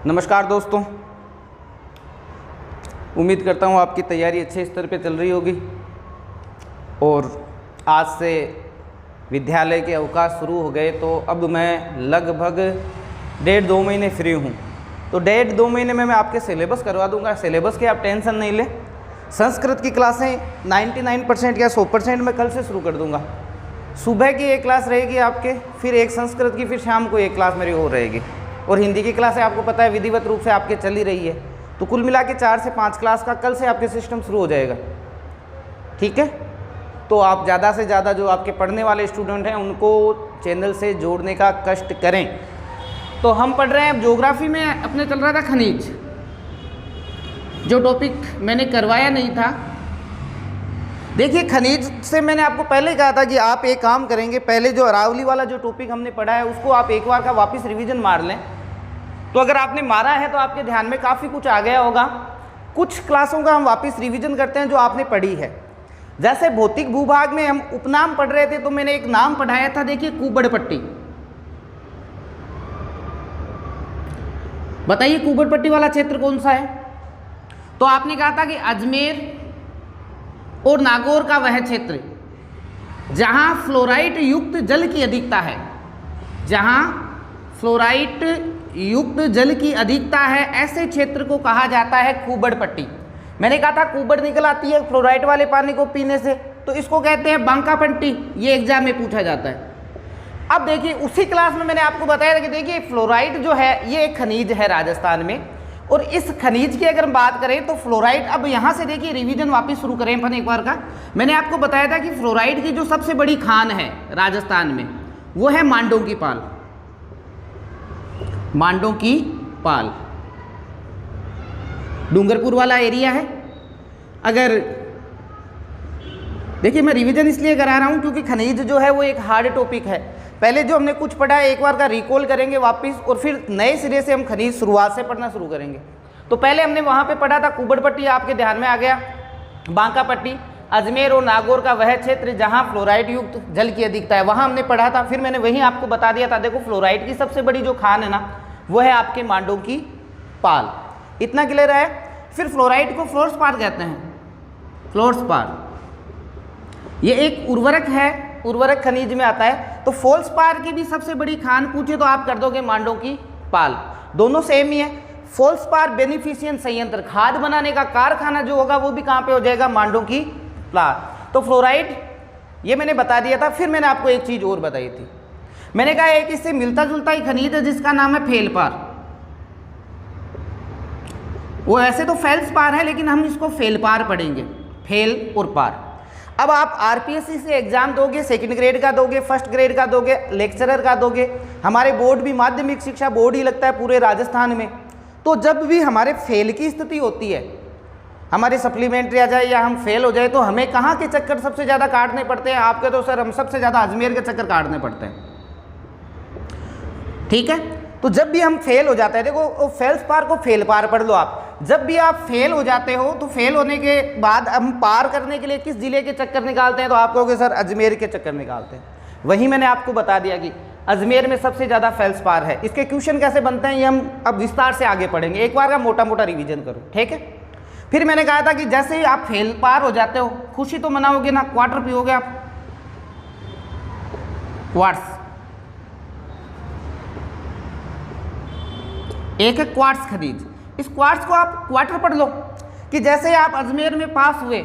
नमस्कार दोस्तों, उम्मीद करता हूँ आपकी तैयारी अच्छे स्तर पे चल रही होगी और आज से विद्यालय के अवकाश शुरू हो गए। तो अब मैं लगभग 1.5-2 महीने फ्री हूँ। तो 1.5-2 महीने में मैं आपके सिलेबस करवा दूँगा। सिलेबस की आप टेंशन नहीं लें। संस्कृत की क्लासें 99% या 100% मैं कल से शुरू कर दूँगा। सुबह की एक क्लास रहेगी आपके, फिर एक संस्कृत की, फिर शाम को एक क्लास मेरी और रहेगी। और हिंदी की क्लासें आपको पता है विधिवत रूप से आपके चल ही रही है। तो कुल मिला के 4 से 5 क्लास का कल से आपके सिस्टम शुरू हो जाएगा। ठीक है, तो आप ज़्यादा से ज़्यादा जो आपके पढ़ने वाले स्टूडेंट हैं उनको चैनल से जोड़ने का कष्ट करें। तो हम पढ़ रहे हैं अब ज्योग्राफी में अपने चल रहा था खनिज, जो टॉपिक मैंने करवाया नहीं था। देखिए, खनिज से मैंने आपको पहले ही कहा था कि आप एक काम करेंगे, पहले जो अरावली वाला जो टॉपिक हमने पढ़ा है उसको आप एक बार का वापस रिवीजन मार लें। तो अगर आपने मारा है तो आपके ध्यान में काफ़ी कुछ आ गया होगा। कुछ क्लासों का हम वापस रिवीजन करते हैं जो आपने पढ़ी है। जैसे भौतिक भूभाग में हम उपनाम पढ़ रहे थे तो मैंने एक नाम पढ़ाया था, देखिए कुबड़ पट्टी। बताइए कुबड़ पट्टी वाला क्षेत्र कौन सा है? तो आपने कहा था कि अजमेर और नागौर का वह क्षेत्र जहां फ्लोराइड युक्त जल की अधिकता है, जहां फ्लोराइड युक्त जल की अधिकता है, ऐसे क्षेत्र को कहा जाता है कुबड़ पट्टी। मैंने कहा था कुबड़ निकल आती है फ्लोराइड वाले पानी को पीने से, तो इसको कहते हैं बांका पट्टी। ये एग्जाम में पूछा जाता है। अब देखिए, उसी क्लास में मैंने आपको बताया था कि देखिए फ्लोराइड जो है ये एक खनिज है राजस्थान में, और इस खनिज की अगर हम बात करें तो फ्लोराइड, अब यहाँ से देखिए रिवीजन वापस शुरू करें अपन एक बार का। मैंने आपको बताया था कि फ्लोराइड की जो सबसे बड़ी खान है राजस्थान में वो है मांडों की पाल। मांडों की पाल डूंगरपुर वाला एरिया है। अगर देखिए, मैं रिवीजन इसलिए करा रहा हूँ क्योंकि खनिज जो है वो एक हार्ड टॉपिक है। पहले जो हमने कुछ पढ़ा है एक बार का रिकॉल करेंगे वापस, और फिर नए सिरे से हम खनिज शुरुआत से पढ़ना शुरू करेंगे। तो पहले हमने वहाँ पे पढ़ा था कुबड़ पट्टी, आपके ध्यान में आ गया। बांका पट्टी अजमेर और नागौर का वह क्षेत्र जहाँ फ्लोराइड युक्त जल की अधिकता है, वहाँ हमने पढ़ा था। फिर मैंने वहीं आपको बता दिया था, देखो फ्लोराइड की सबसे बड़ी जो खान है ना वो है आपके मांडों की पाल। इतना क्लियर है। फिर फ्लोराइड को फ्लोरस्पार कहते हैं। फ्लोरस्पार ये एक उर्वरक है, उर्वरक खनिज में आता है। तो फेल्सपार की भी सबसे बड़ी खान पूछे तो आप कर दोगे मांडों की पाल। दोनों सेम ही है। फेल्सपार बेनिफिशिएंट संयंत्र, खाद बनाने का कारखाना जो होगा वो भी कहाँ पे हो जाएगा? मांडों की पाल। तो फ्लोराइड ये मैंने बता दिया था। फिर मैंने आपको एक चीज और बताई थी। मैंने कहा एक इससे मिलता जुलता ही खनिज है जिसका नाम है फेलपार। वो ऐसे तो फेल्सपार है लेकिन हम इसको फेलपार पढ़ेंगे, फेल और पार। अब आप आरपीएससी से एग्जाम दोगे, सेकंड ग्रेड का दोगे, फर्स्ट ग्रेड का दोगे, लेक्चरर का दोगे। हमारे बोर्ड भी माध्यमिक शिक्षा बोर्ड ही लगता है पूरे राजस्थान में। तो जब भी हमारे फेल की स्थिति होती है, हमारे सप्लीमेंट्री आ जाए या हम फेल हो जाए, तो हमें कहाँ के चक्कर सबसे ज़्यादा काटने पड़ते हैं? आपके तो सर हम सबसे ज़्यादा अजमेर के चक्कर काटने पड़ते हैं। ठीक है, तो जब भी हम फेल हो जाते हैं, देखो फेल्सपार को फेलपार पढ़ लो आप। जब भी आप फेल हो जाते हो तो फेल होने के बाद हम पार करने के लिए किस जिले के चक्कर निकालते हैं? तो आप कहोगे सर अजमेर के चक्कर निकालते हैं। वही मैंने आपको बता दिया कि अजमेर में सबसे ज़्यादा फेल्सपार है। इसके क्वेश्चन कैसे बनते हैं ये हम अब विस्तार से आगे पढ़ेंगे। एक बार का मोटा मोटा रिवीजन करो, ठीक है। फिर मैंने कहा था कि जैसे ही आप फेल पार हो जाते हो, खुशी तो मनाओगे ना, क्वार्टर पियोगे आप, क्वार्ट्स। एक है क्वार्ट्स खनिज। इस क्वार्ट्स को आप क्वार्टर पढ़ लो कि जैसे आप अजमेर में पास हुए,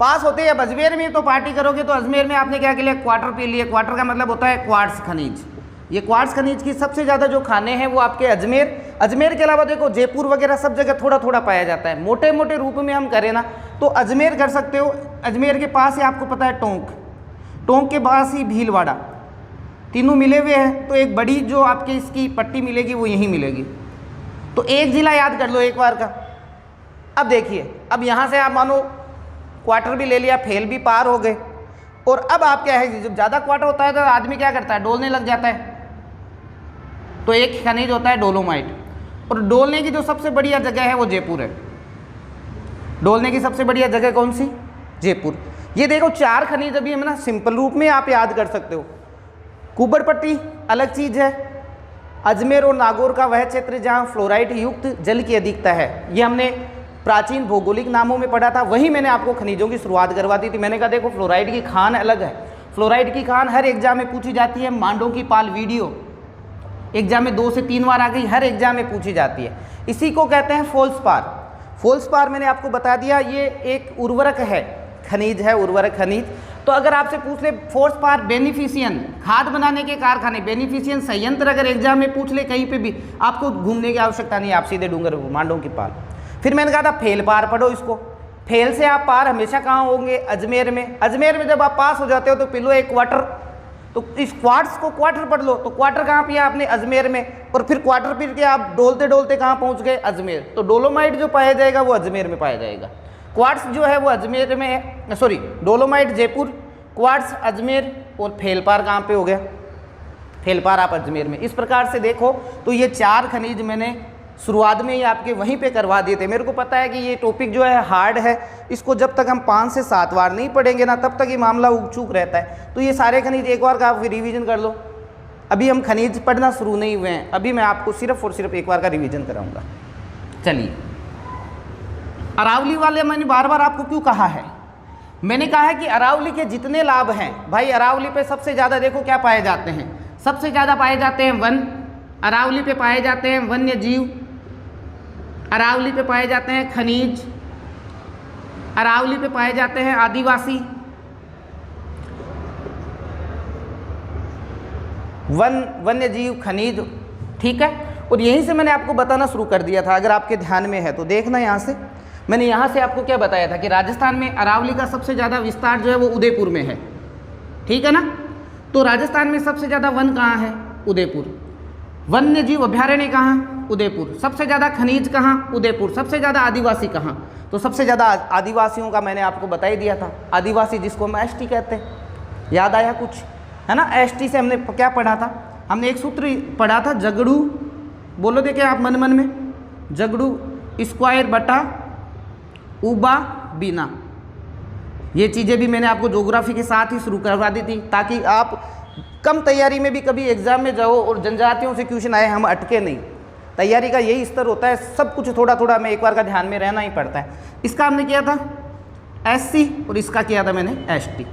पास होते हैं अब अजमेर में तो पार्टी करोगे, तो अजमेर में आपने क्या किया? क्वार्टर पी लिए। क्वार्टर का मतलब होता है क्वार्ट्स खनिज। ये क्वार्ट्स खनिज की सबसे ज़्यादा जो खाने हैं वो आपके अजमेर के अलावा देखो जयपुर वगैरह सब जगह थोड़ा थोड़ा पाया जाता है। मोटे मोटे रूप में हम करें ना तो अजमेर कर सकते हो। अजमेर के पास ही आपको पता है टोंक, टोंक के पास ही भीलवाड़ा, तीनों मिले हुए हैं। तो एक बड़ी जो आपकी इसकी पट्टी मिलेगी वो यहीं मिलेगी। तो एक जिला याद कर लो एक बार का। अब देखिए, अब यहाँ से आप मानो क्वार्टर भी ले लिया, फेल भी पार हो गए, और अब आप क्या है, जब ज़्यादा क्वार्टर होता है तो आदमी क्या करता है? डोलने लग जाता है। तो एक खनिज होता है डोलोमाइट, और डोलने की जो सबसे बढ़िया जगह है वो जयपुर है। डोलने की सबसे बढ़िया जगह कौन सी? जयपुर। ये देखो 4 खनिज अभी हम ना सिंपल रूप में आप याद कर सकते हो। कुबड़ पट्टी अलग चीज़ है, अजमेर और नागौर का वह क्षेत्र जहाँ फ्लोराइड युक्त जल की अधिकता है। ये हमने प्राचीन भौगोलिक नामों में पढ़ा था, वही मैंने आपको खनिजों की शुरुआत करवा दी थी। मैंने कहा देखो फ्लोराइड की खान अलग है, फ्लोराइड की खान हर एग्जाम में पूछी जाती है। मांडों की पाल वीडियो एग्जाम में 2 से 3 बार आ गई, हर एग्जाम में पूछी जाती है। इसी को कहते हैं फोल्सपार। फोल्सपार मैंने आपको बता दिया, ये एक उर्वरक है, खनिज है, उर्वरक खनिज। तो अगर आपसे पूछ ले फोल्सपार बेनिफिशियन, खाद बनाने के कारखाने, बेनिफिशियन संयंत्र अगर एग्जाम में पूछ ले कहीं पे भी, आपको घूमने की आवश्यकता नहीं, आप सीधे डूंगरपुर मांडों की पाल। फिर मैंने कहा था फेल पार पढ़ो इसको। फेल से आप पार हमेशा कहाँ होंगे? अजमेर में। अजमेर में जब आप पास हो जाते हो तो पिलो एक क्वार्टर, तो इस क्वार्ट्स को क्वार्टर पढ़ लो। तो क्वार्टर कहाँ पे आपने? अजमेर में। और फिर क्वार्टर फिर के आप डोलते डोलते कहाँ पहुँच गए? अजमेर। तो डोलोमाइट जो पाया जाएगा वो अजमेर में पाया जाएगा। क्वार्ट्स जो है वो अजमेर में है, sorry dolomite Jaipur, quartz Ajmer, और फेलपार कहाँ पे हो गया? फेलपार आप अजमेर में। इस प्रकार से देखो तो ये 4 खनिज मैंने शुरुआत में ही आपके वहीं पे करवा दिए थे। मेरे को पता है कि ये टॉपिक जो है हार्ड है, इसको जब तक हम 5 से 7 बार नहीं पढ़ेंगे ना तब तक ये मामला उगचूक रहता है। तो ये सारे खनिज एक बार का आप रिवीजन कर लो। अभी हम खनिज पढ़ना शुरू नहीं हुए हैं, अभी मैं आपको सिर्फ और सिर्फ एक बार का रिवीजन कराऊंगा। चलिए, अरावली वाले मैंने बार बार आपको क्यों कहा है? मैंने कहा है कि अरावली के जितने लाभ हैं भाई, अरावली पे सबसे ज़्यादा देखो क्या पाए जाते हैं, सबसे ज़्यादा पाए जाते हैं वन, अरावली पे पाए जाते हैं वन्य जीव, अरावली पे पाए जाते हैं खनिज, अरावली पे पाए जाते हैं आदिवासी, वन्य जीव, खनिज, ठीक है। और यहीं से मैंने आपको बताना शुरू कर दिया था, अगर आपके ध्यान में है तो देखना। यहाँ से मैंने यहाँ से आपको क्या बताया था कि राजस्थान में अरावली का सबसे ज़्यादा विस्तार जो है वो उदयपुर में है, ठीक है ना। तो राजस्थान में सबसे ज़्यादा वन कहाँ है? उदयपुर। वन्य जीव अभ्यारण्य कहाँ? उदयपुर। सबसे ज़्यादा खनिज कहाँ? उदयपुर। सबसे ज़्यादा आदिवासी कहाँ? तो सबसे ज़्यादा आदिवासियों का मैंने आपको बता ही दिया था। आदिवासी जिसको हम एसटी कहते हैं, याद आया कुछ, है ना। एसटी से हमने क्या पढ़ा था? हमने एक सूत्र पढ़ा था, जगड़ू, बोलो देखिए आप मन मन में, जगड़ू स्क्वायर बटा उबा बीना। ये चीज़ें भी मैंने आपको ज्योग्राफी के साथ ही शुरू करवा दी थी, ताकि आप कम तैयारी में भी कभी एग्जाम में जाओ और जनजातियों से क्वेश्चन आए हम अटके नहीं। तैयारी का यही स्तर होता है, सब कुछ थोड़ा थोड़ा में एक बार का ध्यान में रहना ही पड़ता है। इसका हमने किया था एससी और इसका किया था मैंने एसटी।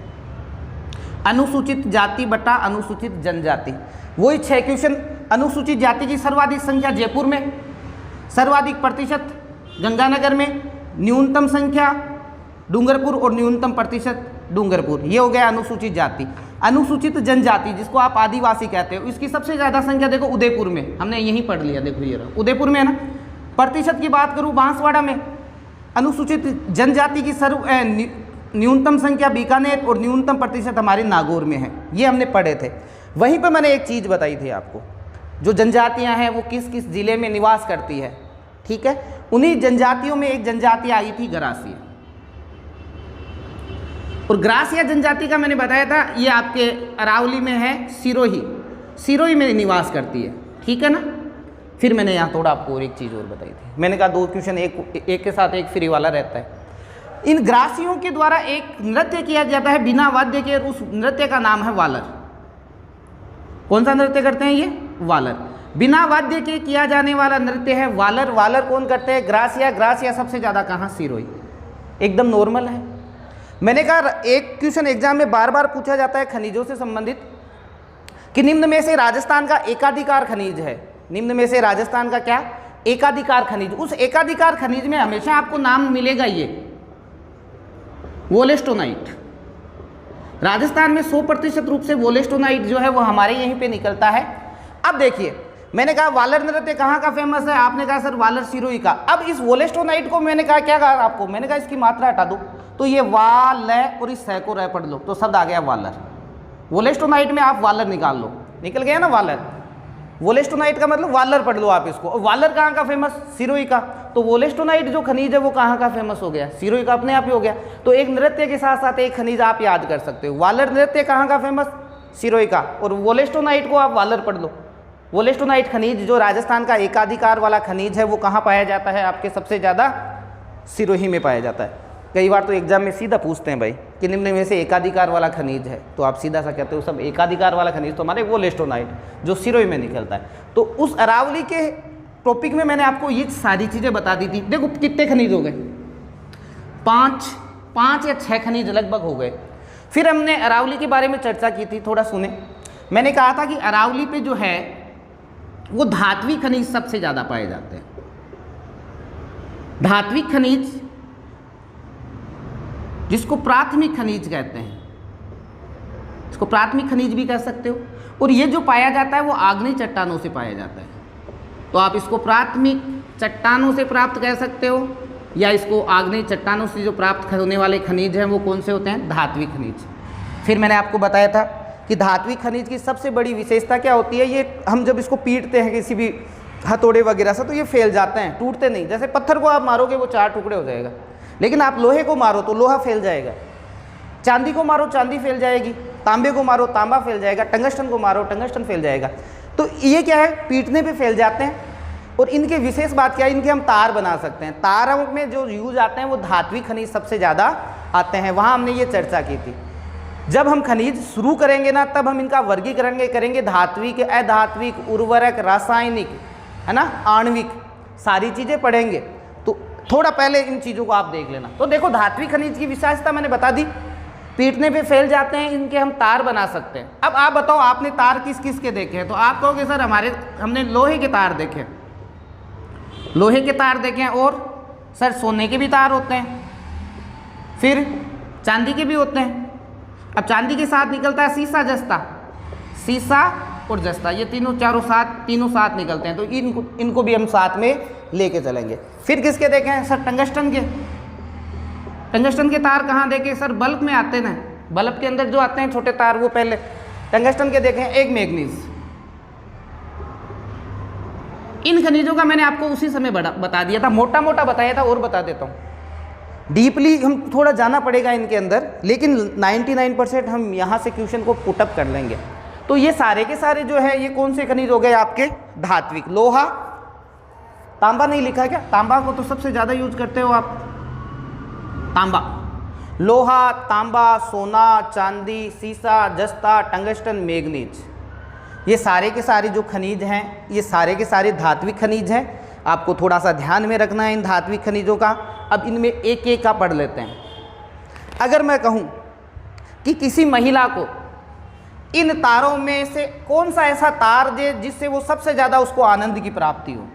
अनुसूचित जाति बटा अनुसूचित जनजाति, वही 6 क्वेश्चन। अनुसूचित जाति की सर्वाधिक संख्या जयपुर में, सर्वाधिक प्रतिशत गंगानगर में, न्यूनतम संख्या डूंगरपुर और न्यूनतम प्रतिशत डूंगरपुर। ये हो गया अनुसूचित जाति। अनुसूचित जनजाति जिसको आप आदिवासी कहते हो, इसकी सबसे ज़्यादा संख्या देखो उदयपुर में, हमने यहीं पढ़ लिया, देखो ये रहा उदयपुर में है ना। प्रतिशत की बात करूँ बांसवाड़ा में। अनुसूचित जनजाति की न्यूनतम संख्या बीकानेर और न्यूनतम प्रतिशत हमारे नागौर में है, ये हमने पढ़े थे। वहीं पर मैंने एक चीज़ बताई थी आपको, जो जनजातियाँ हैं वो किस किस जिले में निवास करती है, ठीक है। उन्हीं जनजातियों में एक जनजाति आई थी ग्रासिया, और ग्रासिया जनजाति का मैंने बताया था ये आपके अरावली में है, सिरोही, सिरोही में निवास करती है, ठीक है ना। फिर मैंने यहाँ थोड़ा आपको और एक चीज़ और बताई थी, मैंने कहा 2 क्वेश्चन एक के साथ एक फ्री वाला रहता है। इन ग्रासियों के द्वारा एक नृत्य किया जाता है बिना वाद्य के, उस नृत्य का नाम है वालर। कौन सा नृत्य करते हैं ये? वालर। बिना वाद्य के किया जाने वाला नृत्य है वालर। वालर कौन करते हैं? ग्रासिया। ग्रासिया सबसे ज़्यादा कहाँ? सिरोही। एकदम नॉर्मल है। मैंने कहा एक क्वेश्चन एग्जाम में बार बार पूछा जाता है खनिजों से संबंधित कि निम्न में से राजस्थान का एकाधिकार खनिज है। निम्न में से राजस्थान का क्या? एकाधिकार खनिज। उस एकाधिकार खनिज में हमेशा आपको नाम मिलेगा ये वोलेस्टोनाइट। राजस्थान में 100% रूप से वोलेस्टोनाइट जो है वो हमारे यहीं पे निकलता है। अब देखिए, मैंने कहा वालर नृत्य कहाँ का फेमस है? आपने कहा सर वालर सिरोही का। अब इस वोलेस्टोनाइट को मैंने कहा क्या कहा आपको? मैंने कहा इसकी मात्रा हटा दो, तो ये वाल और इस सह को रह पढ़ लो, तो शब्द आ गया वालर। वोलेस्टोनाइट में आप वालर निकाल लो, निकल गया ना वालर। वोलेस्टोनाइट का मतलब वालर पढ़ लो आप इसको। और वालर कहाँ का फेमस? सिरोही का। तो वोलेस्टोनाइट जो खनिज है वो कहाँ का फेमस हो गया? सिरोही का अपने आप ही हो गया। तो एक नृत्य के साथ साथ एक खनिज आप याद कर सकते हो। वालर नृत्य कहाँ का फेमस? सिरोही का। और वोलेस्टोनाइट को आप वालर पढ़ लो। वोलेस्टोनाइट खनिज जो राजस्थान का एकाधिकार वाला खनिज है वो कहाँ पाया जाता है? आपके सबसे ज़्यादा सिरोही में पाया जाता है। कई बार तो एग्जाम में सीधा पूछते हैं भाई कि निम्न में से एकाधिकार वाला खनिज है, तो आप सीधा सा कहते हो सब एकाधिकार वाला खनिज तो हमारे वो लेस्टोनाइट जो सिरोई में निकलता है। तो उस अरावली के टॉपिक में मैंने आपको ये सारी चीज़ें बता दी थी। देखो कितने खनिज हो गए, पाँच या 6 खनिज लगभग हो गए। फिर हमने अरावली के बारे में चर्चा की थी, थोड़ा सुने। मैंने कहा था कि अरावली पे जो है वो धात्विक खनिज सबसे ज़्यादा पाए जाते हैं। धात्विक खनिज जिसको प्राथमिक खनिज कहते हैं, इसको प्राथमिक खनिज भी कह सकते हो। और ये जो पाया जाता है वो आग्नेय चट्टानों से पाया जाता है, तो आप इसको प्राथमिक चट्टानों से प्राप्त कह सकते हो, या इसको आग्नेय चट्टानों से जो प्राप्त होने वाले खनिज हैं वो कौन से होते हैं, धात्विक खनिज। फिर मैंने आपको बताया था कि धात्विक खनिज की सबसे बड़ी विशेषता क्या होती है, ये हम जब इसको पीटते हैं किसी भी हथौड़े वगैरह से तो ये फैल जाते हैं, टूटते नहीं। जैसे पत्थर को आप मारोगे वो 4 टुकड़े हो जाएगा, लेकिन आप लोहे को मारो तो लोहा फैल जाएगा, चांदी को मारो चांदी फैल जाएगी, तांबे को मारो तांबा फैल जाएगा, टंगस्टन को मारो टंगस्टन फैल जाएगा। तो ये क्या है, पीटने पे फैल जाते हैं। और इनके विशेष बात क्या है, इनके हम तार बना सकते हैं। तारों में जो यूज आते हैं वो धात्विक खनिज सबसे ज़्यादा आते हैं, वहाँ हमने ये चर्चा की थी। जब हम खनिज शुरू करेंगे ना तब हम इनका वर्गीकरण करेंगे, धात्विक, अधात्विक, उर्वरक, रासायनिक, है ना, आणविक, सारी चीज़ें पढ़ेंगे। तो थोड़ा पहले इन चीज़ों को आप देख लेना। तो देखो धात्विक खनिज की विशेषता मैंने बता दी, पीटने पे फैल जाते हैं, इनके हम तार बना सकते हैं। अब आप बताओ आपने तार किस किस के देखे हैं, तो आप कहोगे सर हमने लोहे के तार देखे, लोहे के तार देखे हैं, और सर सोने के भी तार होते हैं, फिर चांदी के भी होते हैं। अब चांदी के साथ निकलता है सीसा जस्ता, सीसा और जस्ता, ये तीनों साथ निकलते हैं, तो इनको भी हम साथ में लेके चलेंगे। फिर किसके देखे हैं सर, टंगस्टन के। टंगस्टन के तार कहाँ देखे सर, बल्ब में आते हैं, बल्ब के अंदर जो आते हैं छोटे तार वो पहले टंगस्टन के देखे हैं। एक मैग्नीज। इन खनिजों का मैंने आपको उसी समय बता दिया था, मोटा मोटा बताया था, और बता देता हूँ। डीपली हम थोड़ा जाना पड़ेगा इनके अंदर, लेकिन 99% हम यहाँ से क्वेश्चन को पुटअप कर लेंगे। तो ये सारे के सारे जो है ये कौन से खनिज हो गए आपके, धात्विक। लोहा, तांबा नहीं लिखा है क्या, तांबा को तो सबसे ज़्यादा यूज करते हो आप, तांबा, लोहा, तांबा, सोना, चांदी, सीसा, जस्ता, टंगस्टन, मैग्नीज, ये सारे के सारे जो खनिज हैं ये सारे के सारे धात्विक खनिज हैं। आपको थोड़ा सा ध्यान में रखना है इन धात्विक खनिजों का। अब इनमें एक एक का पढ़ लेते हैं। अगर मैं कहूँ कि किसी महिला को इन तारों में से कौन सा ऐसा तार दे जिससे वो सबसे ज़्यादा उसको आनंद की प्राप्ति हो,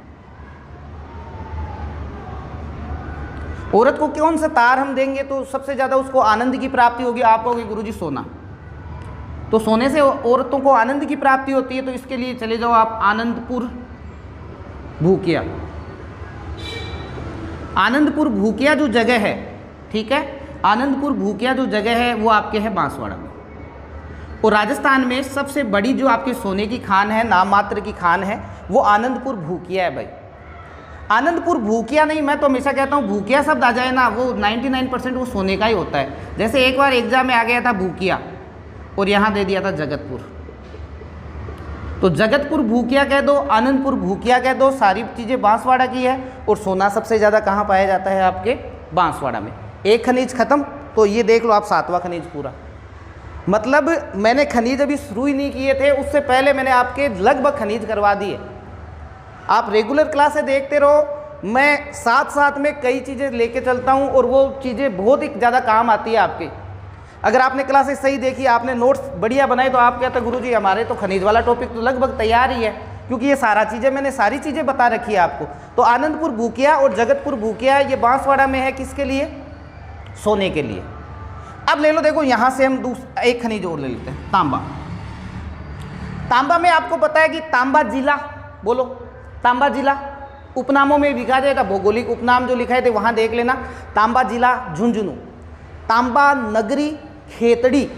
औरत को कौन सा तार हम देंगे तो सबसे ज़्यादा उसको आनंद की प्राप्ति होगी, आप कहोगे गुरुजी सोना। तो सोने से औरतों को आनंद की प्राप्ति होती है, तो इसके लिए चले जाओ आप आनंदपुर भूकिया। आनंदपुर भूकिया जो जगह है, ठीक है, आनंदपुर भूकिया जो जगह है वो आपके है बांसवाड़ा में। और राजस्थान में सबसे बड़ी जो आपके सोने की खान है, नाम मात्र की खान है, वो आनंदपुर भूकिया है भाई। आनंदपुर भूकिया नहीं, मैं तो हमेशा कहता हूँ भूकिया शब्द आ जाए ना वो 99% वो सोने का ही होता है। जैसे एक बार एग्जाम में आ गया था भूकिया और यहाँ दे दिया था जगतपुर, तो जगतपुर भूकिया कह दो, आनंदपुर भूकिया कह दो, सारी चीज़ें बांसवाड़ा की है। और सोना सबसे ज़्यादा कहाँ पाया जाता है आपके बांसवाड़ा में। एक खनिज खत्म, तो ये देख लो आप 7वां खनिज पूरा। मतलब मैंने खनिज अभी शुरू ही नहीं किए थे, उससे पहले मैंने आपके लगभग खनिज करवा दिए। आप रेगुलर क्लासें देखते रहो, मैं साथ साथ में कई चीज़ें लेके चलता हूँ और वो चीज़ें बहुत ही ज़्यादा काम आती है आपके। अगर आपने क्लासेस सही देखी, आपने नोट्स बढ़िया बनाए, तो आप कहते गुरुजी हमारे तो खनिज वाला टॉपिक तो लगभग तैयार ही है, क्योंकि ये सारी चीज़ें बता रखी है आपको। तो आनंदपुर भूकिया और जगतपुर भूकिया ये बांसवाड़ा में है, किसके लिए, सोने के लिए। अब ले लो, देखो यहाँ से हम एक खनिज और ले लेते हैं, तांबा। तांबा में आपको पता है कि तांबा जिला, बोलो तांबा जिला, उपनामों में लिखा जाएगा, भौगोलिक उपनाम जो लिखा है वहाँ देख लेना। तांबा जिला झुंझुनू, तांबा नगरी खेतड़ी,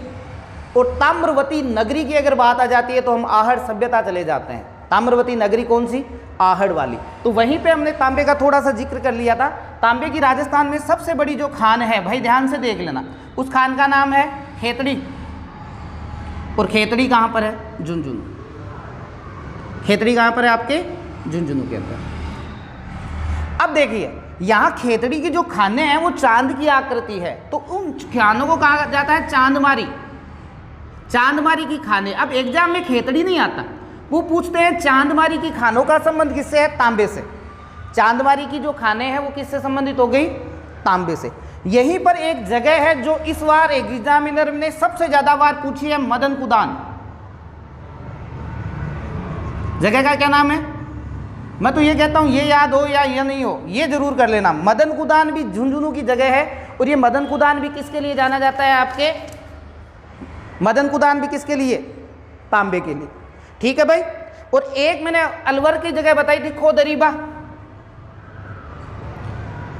और ताम्रवती नगरी की अगर बात आ जाती है तो हम आहड़ सभ्यता चले जाते हैं। ताम्रवती नगरी कौन सी, आहड़ वाली। तो वहीं पे हमने तांबे का थोड़ा सा जिक्र कर लिया था। तांबे की राजस्थान में सबसे बड़ी जो खान है भाई, ध्यान से देख लेना, उस खान का नाम है खेतड़ी। और खेतड़ी कहाँ पर है, झुंझुनू। खेतड़ी कहाँ पर है आपके, झुंझुनू के अंदर। अब देखिए यहाँ खेतड़ी के जो खाने हैं वो चांद की आकृति है, तो उन खानों को कहा जाता है चांदमारी, चांदमारी की खाने। अब एग्जाम में खेतड़ी नहीं आता, वो पूछते हैं चांदमारी की खानों का संबंध किससे है? तांबे से। चांदमारी की जो खाने हैं वो किससे संबंधित हो गई? तांबे से। यहीं पर एक जगह है जो इस बार एग्जामिनर ने सबसे ज्यादा बार पूछी है, मदन कुदान। जगह का क्या नाम है? मैं तो ये कहता हूं ये याद हो या ये नहीं हो, ये जरूर कर लेना। मदन कुदान भी झुंझुनू की जगह है, और ये मदन कुदान भी किसके लिए जाना जाता है आपके? मदन कुदान भी किसके लिए? तांबे के लिए। ठीक है भाई। और एक मैंने अलवर की जगह बताई थी, खोदरीबा।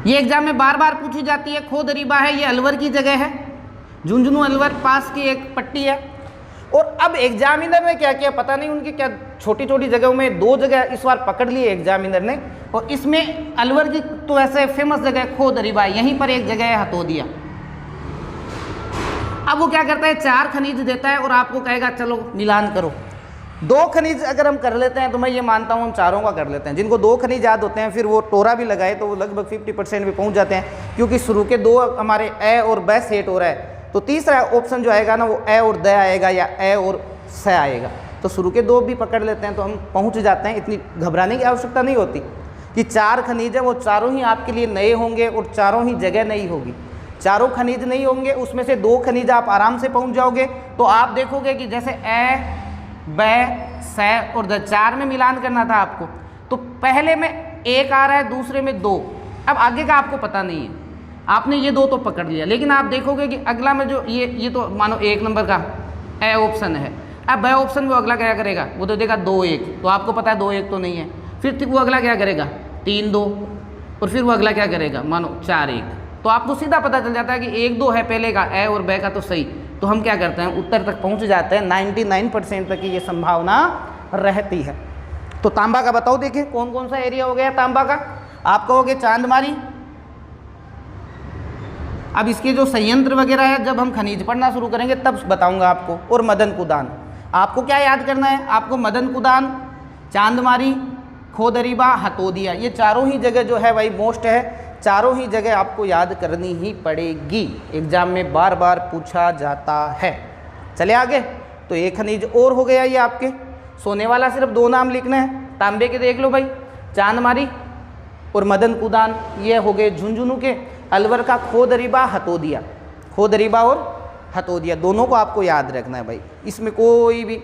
ये एग्जाम में बार बार पूछी जाती है, खोदरीबा है, ये अलवर की जगह है, झुंझुनू अलवर पास की एक पट्टी है। और अब एग्जामिनर ने क्या किया पता नहीं, उनकी क्या छोटी छोटी जगहों में 2 जगह इस बार पकड़ लिए एग्जामिनर ने, और इसमें अलवर की तो ऐसे फेमस जगह खोदरीबा, यहीं पर एक जगह है हथोदिया। अब वो क्या करता है, 4 खनिज देता है और आपको कहेगा चलो मिलान करो। 2 खनिज अगर हम कर लेते हैं तो मैं ये मानता हूँ हम चारों का कर लेते हैं। जिनको 2 खनिज याद होते हैं फिर वो टोरा भी लगाए तो वो लगभग 50% में पहुँच जाते हैं, क्योंकि शुरू के 2 हमारे ए और ब सेट हो रहा है, तो तीसरा ऑप्शन जो आएगा ना वो ए और द आएगा या ए और स आएगा। तो शुरू के 2 भी पकड़ लेते हैं तो हम पहुँच जाते हैं। इतनी घबराने की आवश्यकता नहीं होती कि 4 खनिज है वो चारों ही आपके लिए नए होंगे और चारों ही जगह नई होगी। चारों खनिज नहीं होंगे, उसमें से 2 खनिज आप आराम से पहुंच जाओगे। तो आप देखोगे कि जैसे ए, ब, स और द 4 में मिलान करना था आपको, तो पहले में 1 आ रहा है, दूसरे में 2। अब आगे का आपको पता नहीं है, आपने ये 2 तो पकड़ लिया, लेकिन आप देखोगे कि अगला में जो ये तो मानो 1 नंबर का ए ऑप्शन है। अब ब ऑप्शन वो अगला क्या करेगा, वो तो देगा 2 1, तो आपको पता है 2 1 तो नहीं है। फिर वो अगला क्या करेगा 3 2, और फिर वो अगला क्या करेगा मानो 4 1। तो आपको सीधा पता चल जाता है कि 1 2 है पहले का ए और ब का तो सही। तो हम क्या करते हैं उत्तर तक पहुंच जाते हैं। 99% तक की ये संभावना रहती है। तो तांबा का बताओ, देखिए कौन कौन सा एरिया हो गया तांबा का। आप कहोगे चांदमारी। अब इसके जो संयंत्र वगैरह है जब हम खनिज पढ़ना शुरू करेंगे तब बताऊंगा आपको। और मदन कुदान, आपको क्या याद करना है, आपको मदन कुदान, चांदमारी, खोदरीबा, हथोदिया, ये चारों ही जगह जो है वही मोस्ट है। चारों ही जगह आपको याद करनी ही पड़ेगी, एग्जाम में बार बार पूछा जाता है। चले आगे। तो 1 खनिज और हो गया ये आपके। सोने वाला सिर्फ 2 नाम लिखने हैं, तांबे के देख लो भाई, चांदमारी और मदन कुदान, ये हो गए झुंझुनू के। अलवर का खोदरीबा, हथोदिया, खोदरीबा और हथोदिया दोनों को आपको याद रखना है भाई। इसमें कोई भी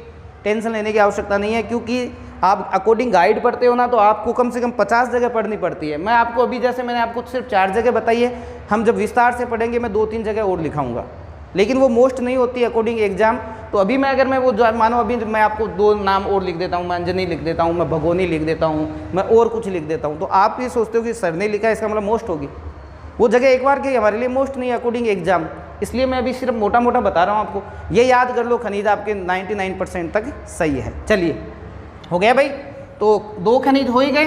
टेंशन लेने की आवश्यकता नहीं है, क्योंकि आप अकॉर्डिंग गाइड पढ़ते हो ना तो आपको कम से कम 50 जगह पढ़नी पड़ती है। मैं आपको अभी जैसे मैंने आपको सिर्फ 4 जगह बताई है, हम जब विस्तार से पढ़ेंगे मैं 2-3 जगह और लिखाऊंगा, लेकिन वो मोस्ट नहीं होती अकॉर्डिंग एग्जाम। तो अभी मैं अगर मैं वो मानो अभी मैं आपको 2 नाम और लिख देता हूँ, मैं अंजनी लिख देता हूँ, मैं भगोनी लिख देता हूँ, मैं और कुछ लिख देता हूँ, तो आप ये सोचते हो कि सर ने लिखा है इसका मतलब मोस्ट होगी। वो जगह एक बार की हमारे लिए मोस्ट नहीं है अकॉर्डिंग एग्जाम, इसलिए मैं अभी सिर्फ मोटा मोटा बता रहा हूँ आपको। ये याद कर लो, खनिज आपके 99% तक सही है। चलिए हो गया भाई। तो 2 खनिज हो ही गए।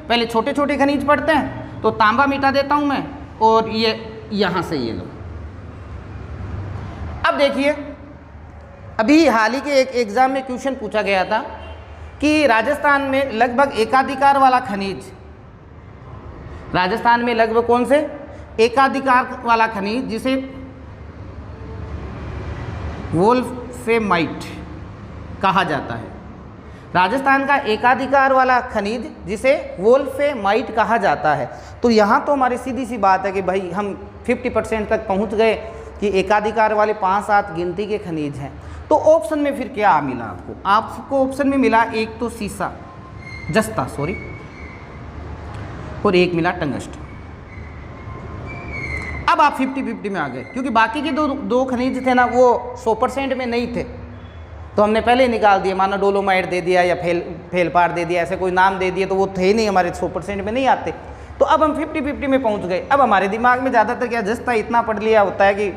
पहले छोटे छोटे खनिज पढ़ते हैं। तो तांबा मिटा देता हूँ मैं, और ये यहाँ से ये लो। अब देखिए, अभी हाल ही के एक एग्जाम में क्वेश्चन पूछा गया था कि राजस्थान में लगभग एकाधिकार वाला खनिज, राजस्थान में लगभग कौन से एकाधिकार वाला खनिज जिसे वोल्फ्रामाइट कहा जाता है। राजस्थान का एकाधिकार वाला खनिज जिसे वोल्फ्रामाइट कहा जाता है। तो यहाँ तो हमारी सीधी सी बात है कि भाई हम 50% तक पहुँच गए कि एकाधिकार वाले 5-7 गिनती के खनिज हैं। तो ऑप्शन में फिर क्या मिला आपको? आपको ऑप्शन में मिला एक तो सीसा, जस्ता सॉरी, और एक मिला टंगस्टन। अब आप 50-50 में आ गए, क्योंकि बाकी के दो खनिज थे ना वो 100% में नहीं थे, तो हमने पहले ही निकाल दिया। मानो डोलोमाइट दे दिया या फेलपार दे दिया, ऐसे कोई नाम दे दिए तो वो थे ही नहीं, हमारे 100% में नहीं आते। तो अब हम 50-50 में पहुंच गए। अब हमारे दिमाग में ज़्यादातर क्या जस्ता इतना पढ़ लिया होता है कि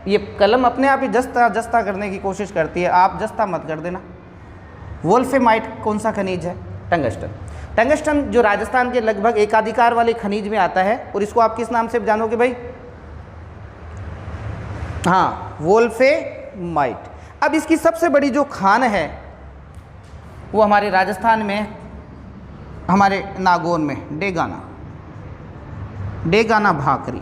ये कलम अपने आप ही जस्ता करने की कोशिश करती है, आप जस्ता मत कर देना। वोल्फ्रामाइट कौन सा खनिज है? टंगस्टन। टंगस्टन जो राजस्थान के लगभग एकाधिकार वाले खनिज में आता है, और इसको आप किस नाम से जानोगे भाई? हाँ, वोल्फ्रामाइट। अब इसकी सबसे बड़ी जो खान है वो हमारे राजस्थान में, हमारे नागौर में डेगाना। डेगाना भाकरी,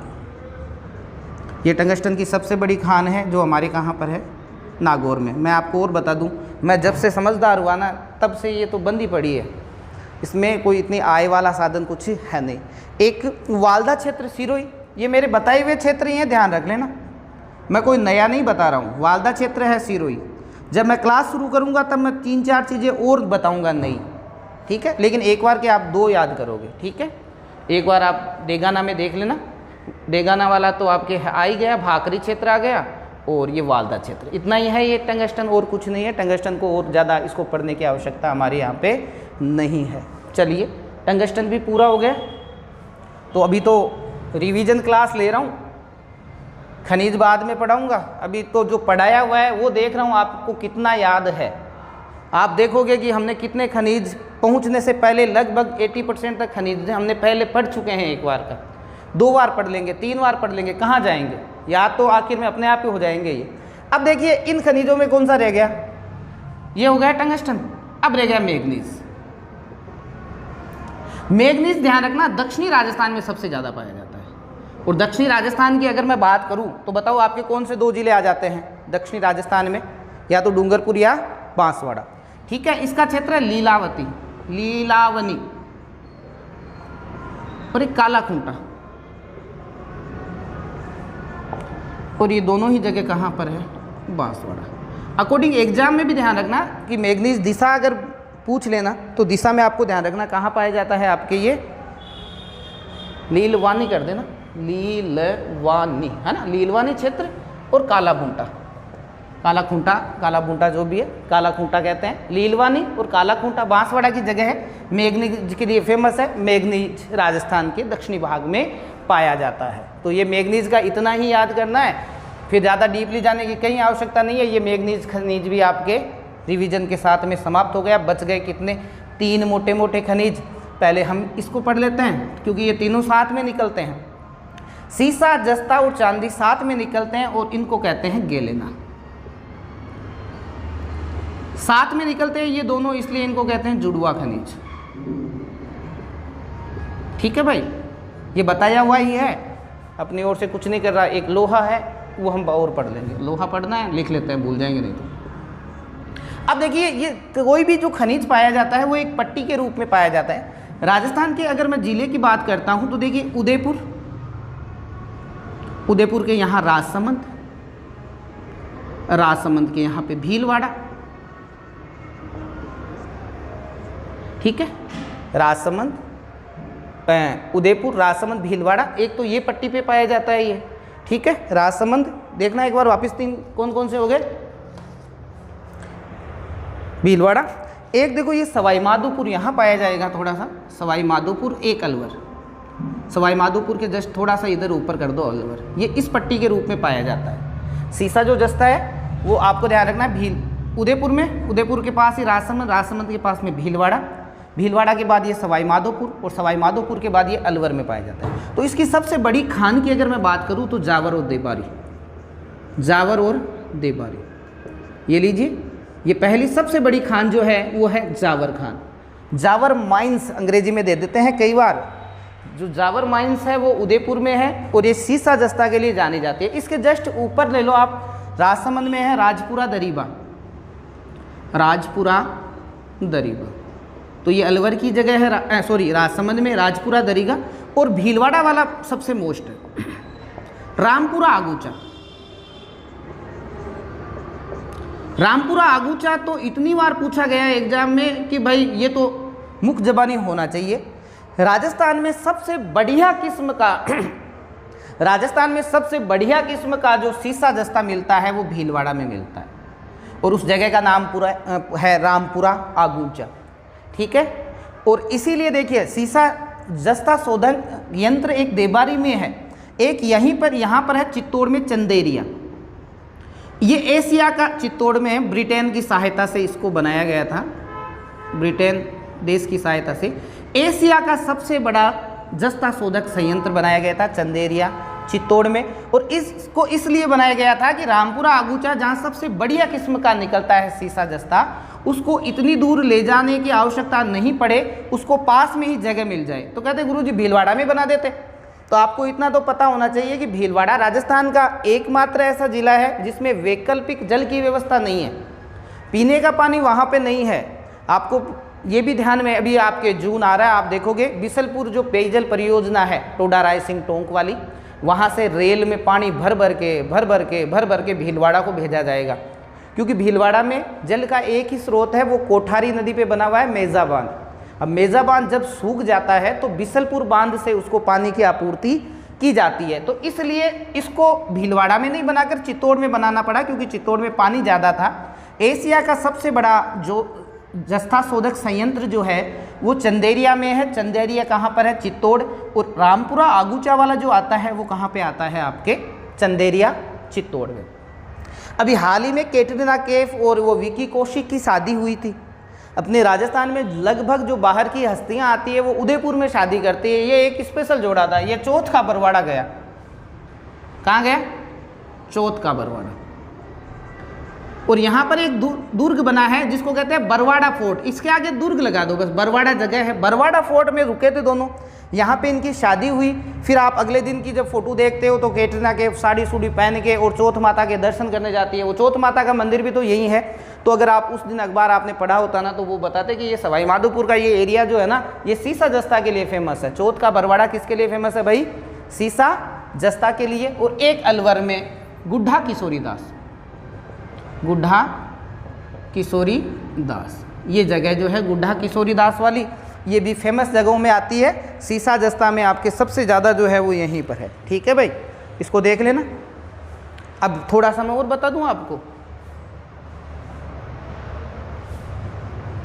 ये टंगस्टन की सबसे बड़ी खान है जो हमारे कहाँ पर है, नागौर में। मैं आपको और बता दूं, मैं जब से समझदार हुआ ना तब से ये तो बंद ही पड़ी है, इसमें कोई इतनी आय वाला साधन कुछ है नहीं। एक वालदा क्षेत्र सिरोही, ये मेरे बताए हुए क्षेत्र ही हैं, ध्यान रख लेना, मैं कोई नया नहीं बता रहा हूँ। वालदा क्षेत्र है सिरोही। जब मैं क्लास शुरू करूँगा तब मैं 3-4 चीज़ें और बताऊँगा नहीं, ठीक है। लेकिन एक बार के आप 2 याद करोगे, ठीक है। एक बार आप डेगाना में देख लेना, डेगाना वाला तो आपके आ ही गया, भाकरी क्षेत्र आ गया, और ये वालदा क्षेत्र, इतना ही है ये टंगस्टन, और कुछ नहीं है। टंगस्टन को और ज़्यादा इसको पढ़ने की आवश्यकता हमारे यहाँ पे नहीं है। चलिए, टंगस्टन भी पूरा हो गया। तो अभी तो रिवीजन क्लास ले रहा हूँ, खनिज बाद में पढ़ाऊँगा। अभी तो जो पढ़ाया हुआ है वो देख रहा हूँ आपको कितना याद है। आप देखोगे कि हमने कितने खनिज पहुँचने से पहले लगभग 80% तक खनिज हमने पहले पढ़ चुके हैं। एक बार का 2 बार पढ़ लेंगे, 3 बार पढ़ लेंगे, कहाँ जाएंगे, याद तो आखिर में अपने आप ही हो जाएंगे ये। अब देखिए इन खनिजों में कौन सा रह गया, ये हो गया टंगस्टन, अब रह गया मैग्नीज। मैग्नीज ध्यान रखना दक्षिणी राजस्थान में सबसे ज़्यादा पाया जाता है। और दक्षिणी राजस्थान की अगर मैं बात करूं तो बताओ आपके कौन से 2 जिले आ जाते हैं दक्षिणी राजस्थान में, या तो डूंगरपुर या बांसवाड़ा, ठीक है। इसका क्षेत्र है लीलावती, लीलावनी, और एक काला खूंटा, और ये दोनों ही जगह कहाँ पर है, बांसवाड़ा। अकॉर्डिंग एग्जाम में भी ध्यान रखना कि मैग्नीज दिशा अगर पूछ लेना तो दिशा में आपको ध्यान रखना कहाँ पाया जाता है आपके, ये लीलवानी कर देना, लीलवानी है ना, लीलवानी क्षेत्र, और काला खूंटा, काला खूंटा, काला खूंटा जो भी है काला खूंटा कहते हैं, लीलवानी और काला खूंटा बांसवाड़ा की जगह है। मैग्नीज के लिए फेमस है, मैग्नीज राजस्थान के दक्षिणी भाग में पाया जाता है। तो ये मैग्नीज का इतना ही याद करना है, फिर ज़्यादा डीपली जाने की कहीं आवश्यकता नहीं है। ये मैग्नीज खनिज भी आपके रिवीजन के साथ में समाप्त हो गया। बच गए कितने, 3 मोटे मोटे खनिज। पहले हम इसको पढ़ लेते हैं क्योंकि ये तीनों साथ में निकलते हैं। सीसा, जस्ता और चांदी साथ में निकलते हैं और इनको कहते हैं गेलेना। साथ में निकलते हैं ये दोनों, इसलिए इनको कहते हैं जुड़वा खनिज, ठीक है भाई। ये बताया हुआ ही है, अपनी ओर से कुछ नहीं कर रहा। एक लोहा है, वो हम और पढ़ लेंगे, लोहा पढ़ना है, लिख लेते हैं, भूल जाएंगे नहीं तो। अब देखिए ये कोई भी जो खनिज पाया जाता है वो एक पट्टी के रूप में पाया जाता है। राजस्थान के अगर मैं जिले की बात करता हूं तो देखिए उदयपुर, उदयपुर के यहाँ राजसमंद, राजसमंद के यहाँ पे भीलवाड़ा, ठीक है। राजसमंद, उदयपुर, राजसमंद, भीलवाड़ा, एक तो ये पट्टी पे पाया जाता है ये, ठीक है। राजसमंद देखना एक बार वापस, 3 कौन कौन से हो गए, भीलवाड़ा। एक देखो ये सवाई माधोपुर यहाँ पाया जाएगा, थोड़ा सा सवाई माधोपुर, एक अलवर, सवाई माधोपुर के जस्ट थोड़ा सा इधर ऊपर कर दो अलवर, ये इस पट्टी के रूप में पाया जाता है। सीसा जो जस्ता है वो आपको ध्यान रखना है उदयपुर में, उदयपुर के पास ही राजसमंद, राजसमंद के पास में भीलवाड़ा, भीलवाड़ा के बाद ये सवाई माधोपुर, और सवाई माधोपुर के बाद ये अलवर में पाया जाता है। तो इसकी सबसे बड़ी खान की अगर मैं बात करूँ तो जावर और देबारी, जावर और देबारी, ये लीजिए, ये पहली सबसे बड़ी खान जो है वो है जावर खान। जावर माइंस अंग्रेजी में दे देते हैं कई बार। जो जावर माइंस है वो उदयपुर में है, और ये सीसा जस्ता के लिए जानी जाती है। इसके जस्ट ऊपर ले लो आप, राजसमंद में है राजपुरा दरीबा, राजपुरा दरीबा, तो ये अलवर की जगह है, सॉरी राजसमंद में राजपुरा दरीगा। और भीलवाड़ा वाला सबसे मोस्ट है, रामपुरा आगूचा, रामपुरा आगूचा तो इतनी बार पूछा गया है एग्जाम में कि भाई ये तो मुख्य ज़बानी होना चाहिए। राजस्थान में सबसे बढ़िया किस्म का राजस्थान में सबसे बढ़िया किस्म का जो सीसा जस्ता मिलता है वो भीलवाड़ा में मिलता है, और उस जगह का नाम पूरा है रामपुरा आगूचा, ठीक है। और इसीलिए देखिए सीसा जस्ता शोधन यंत्र एक देबारी में है, एक यहीं पर, यहाँ पर है चित्तौड़ में चंदेरिया। ये एशिया का चित्तौड़ में है, ब्रिटेन की सहायता से इसको बनाया गया था, ब्रिटेन देश की सहायता से एशिया का सबसे बड़ा जस्ता शोधक संयंत्र बनाया गया था चंदेरिया चित्तौड़ में। और इसको इसलिए बनाया गया था कि रामपुरा आगूचा जहाँ सबसे बढ़िया किस्म का निकलता है सीसा जस्ता, उसको इतनी दूर ले जाने की आवश्यकता नहीं पड़े, उसको पास में ही जगह मिल जाए। तो कहते गुरुजी भीलवाड़ा में बना देते, तो आपको इतना तो पता होना चाहिए कि भीलवाड़ा राजस्थान का एकमात्र ऐसा जिला है जिसमें वैकल्पिक जल की व्यवस्था नहीं है, पीने का पानी वहाँ पे नहीं है। आपको ये भी ध्यान में, अभी आपके जून आ रहा है, आप देखोगे बिसलपुर जो पेयजल परियोजना है टोडा रायसिंह टोंक वाली, वहाँ से रेल में पानी भर भर के भीलवाड़ा को भेजा जाएगा, क्योंकि भीलवाड़ा में जल का एक ही स्रोत है, वो कोठारी नदी पे बना हुआ है मेजा बांध। अब मेजा बांध जब सूख जाता है तो बिसलपुर बांध से उसको पानी की आपूर्ति की जाती है, तो इसलिए इसको भीलवाड़ा में नहीं बनाकर चित्तौड़ में बनाना पड़ा, क्योंकि चित्तौड़ में पानी ज़्यादा था। एशिया का सबसे बड़ा जो जस्ता शोधक संयंत्र जो है वो चंदेरिया में है। चंदेरिया कहाँ पर है? चित्तौड़। और रामपुरा आगूचा वाला जो आता है वो कहाँ पे आता है? आपके चंदेरिया, चित्तौड़ में। अभी हाल ही में कैटरीना कैफ और वो विकी कौशिक की शादी हुई थी। अपने राजस्थान में लगभग जो बाहर की हस्तियां आती है वो उदयपुर में शादी करती है। ये एक स्पेशल जोड़ा था। ये चौथ का बरवाड़ा गया। कहाँ गया? चौथ का बरवाड़ा। और यहाँ पर एक दुर्ग बना है जिसको कहते हैं बरवाड़ा फोर्ट। इसके आगे दुर्ग लगा दो बस, बरवाड़ा जगह है। बरवाड़ा फोर्ट में रुके थे दोनों, यहाँ पे इनकी शादी हुई। फिर आप अगले दिन की जब फोटो देखते हो तो कैटरीना कैफ साड़ी सूड़ी पहन के और चौथ माता के दर्शन करने जाती है। वो चौथ माता का मंदिर भी तो यही है। तो अगर आप उस दिन अखबार आपने पढ़ा होता ना तो वो बताते कि ये सवाई माधोपुर का ये एरिया जो है ना, ये सीसा जस्ता के लिए फेमस है। चौथ का बरवाड़ा किसके लिए फेमस है भाई? सीसा जस्ता के लिए। और एक अलवर में गुड्ढा किशोरी दास, गुड्ढा किशोरी दास, ये जगह जो है गुड्ढा किशोरी दास वाली, ये भी फेमस जगहों में आती है। सीसा जस्ता में आपके सबसे ज़्यादा जो है वो यहीं पर है। ठीक है भाई, इसको देख लेना। अब थोड़ा सा मैं और बता दूं आपको,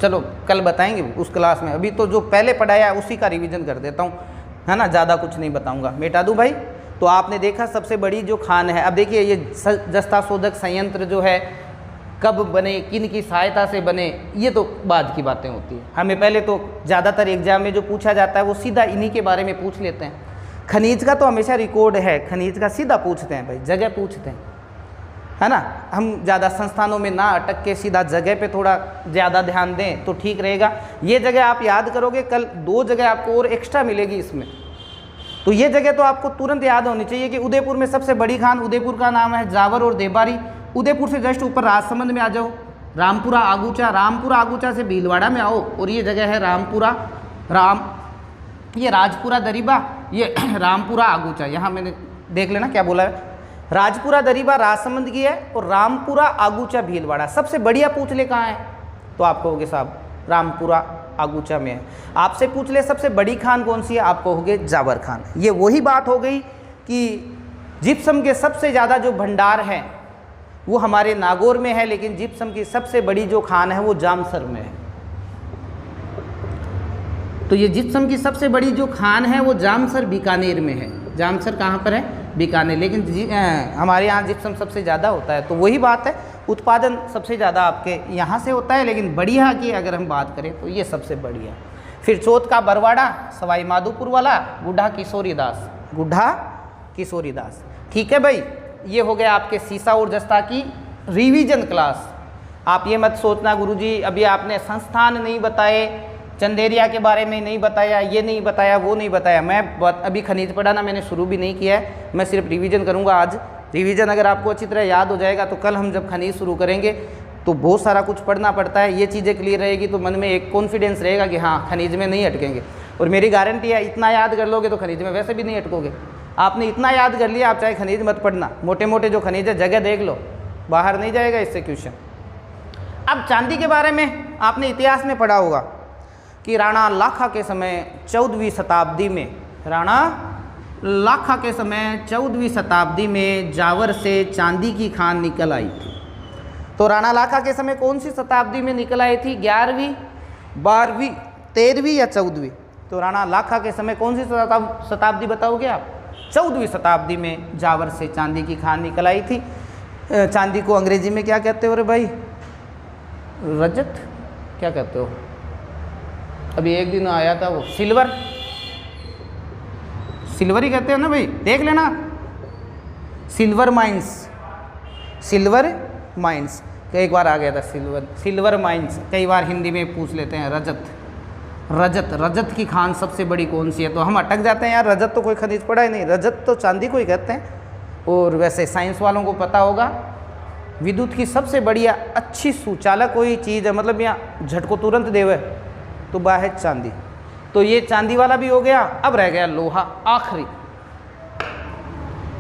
चलो कल बताएंगे उस क्लास में। अभी तो जो पहले पढ़ाया उसी का रिवीजन कर देता हूँ, है ना, ज़्यादा कुछ नहीं बताऊँगा। मिटा दूँ भाई? तो आपने देखा सबसे बड़ी जो खान है। अब देखिए ये जस्ता शोधक संयंत्र जो है कब बने, किन की सहायता से बने, ये तो बाद की बातें होती है। हमें पहले तो ज़्यादातर एग्जाम में जो पूछा जाता है वो सीधा इन्हीं के बारे में पूछ लेते हैं। खनिज का तो हमेशा रिकॉर्ड है, खनिज का सीधा पूछते हैं भाई, जगह पूछते हैं, है ना। हम ज़्यादा संस्थानों में ना अटक के सीधा जगह पे थोड़ा ज़्यादा ध्यान दें तो ठीक रहेगा। ये जगह आप याद करोगे, कल 2 जगह आपको और एक्स्ट्रा मिलेगी इसमें। तो ये जगह तो आपको तुरंत याद होनी चाहिए कि उदयपुर में सबसे बड़ी खान, उदयपुर का नाम है जावर और देबारी। उदयपुर से जस्ट ऊपर राजसमंद में आ जाओ, रामपुरा आगूचा, रामपुरा आगूचा से भीलवाड़ा में आओ और ये जगह है रामपुरा, ये राजपुरा दरीबा, ये रामपुरा आगूचा। यहाँ मैंने देख लेना क्या बोला है, राजपुरा दरीबा राजसमंद की है और रामपुरा आगूचा भीलवाड़ा। सबसे बढ़िया पूछ ले कहाँ है तो आप कहोगे साहब रामपुरा आगूचा में है। आपसे पूछ ले सबसे बड़ी खान कौन सी है, आप कहोगे जावर खान। ये वही बात हो गई कि जिप्सम के सबसे ज़्यादा जो भंडार हैं वो हमारे नागौर में है, लेकिन जिप्सम की सबसे बड़ी जो खान है वो जामसर में है। तो ये जिप्सम की सबसे बड़ी जो खान है वो जामसर बीकानेर में है। जामसर कहाँ पर है? बीकानेर। लेकिन हमारे यहाँ जिप्सम सबसे ज़्यादा होता है। तो वही बात है, उत्पादन सबसे ज़्यादा आपके यहाँ से होता है, लेकिन बढ़िया की अगर हम बात करें तो ये सबसे बढ़िया। फिर चौथ का बरवाड़ा, सवाई माधोपुर वाला, गुड्ढा किशोरी दास, गुड्ढा किशोरी दास। ठीक है भाई, ये हो गया आपके सीसा और जस्ता की रिवीजन क्लास। आप ये मत सोचना गुरुजी अभी आपने संस्थान नहीं बताए, चंदेरिया के बारे में नहीं बताया, ये नहीं बताया, वो नहीं बताया। मैं अभी खनिज पढ़ाना मैंने शुरू भी नहीं किया है, मैं सिर्फ रिवीजन करूँगा आज। रिवीजन अगर आपको अच्छी तरह याद हो जाएगा तो कल हम जब खनिज शुरू करेंगे तो बहुत सारा कुछ पढ़ना पड़ता है। ये चीज़ें क्लियर रहेगी तो मन में एक कॉन्फिडेंस रहेगा कि हाँ खनिज में नहीं अटकेंगे। और मेरी गारंटी है इतना याद कर लोगे तो खनिज में वैसे भी नहीं अटकोगे। आपने इतना याद कर लिया, आप चाहे खनिज मत पढ़ना, मोटे मोटे जो खनिज है जगह देख लो, बाहर नहीं जाएगा इससे क्वेश्चन। अब चांदी के बारे में आपने इतिहास में पढ़ा होगा कि राणा लाखा के समय 14वीं शताब्दी में, राणा लाखा के समय 14वीं शताब्दी में जावर से चांदी की खान निकल आई थी। तो राणा लाखा के समय कौन सी शताब्दी में निकल आई थी? 11वीं, 12वीं, 13वीं या 14वीं? तो राणा लाखा के समय कौन सी शताब्दी बताओगे आप? 14वीं शताब्दी में जावर से चांदी की खान निकल आई थी। चांदी को अंग्रेजी में क्या कहते हो रे भाई? रजत क्या कहते हो? अभी एक दिन आया था वो सिल्वर, सिल्वर ही कहते हो ना भाई, देख लेना। सिल्वर माइंस, सिल्वर माइंस कई बार आ गया था, सिल्वर, सिल्वर माइंस कई बार हिंदी में पूछ लेते हैं। रजत, रजत, रजत की खान सबसे बड़ी कौन सी है? तो हम अटक जाते हैं यार, रजत तो कोई खनिज पड़ा ही नहीं, रजत तो चांदी को ही कहते हैं। और वैसे साइंस वालों को पता होगा विद्युत की सबसे बढ़िया अच्छी सुचालक कोई चीज़ है, मतलब यहाँ झटको तुरंत देवे, तो वह है चांदी। तो ये चांदी वाला भी हो गया। अब रह गया लोहा, आखिरी।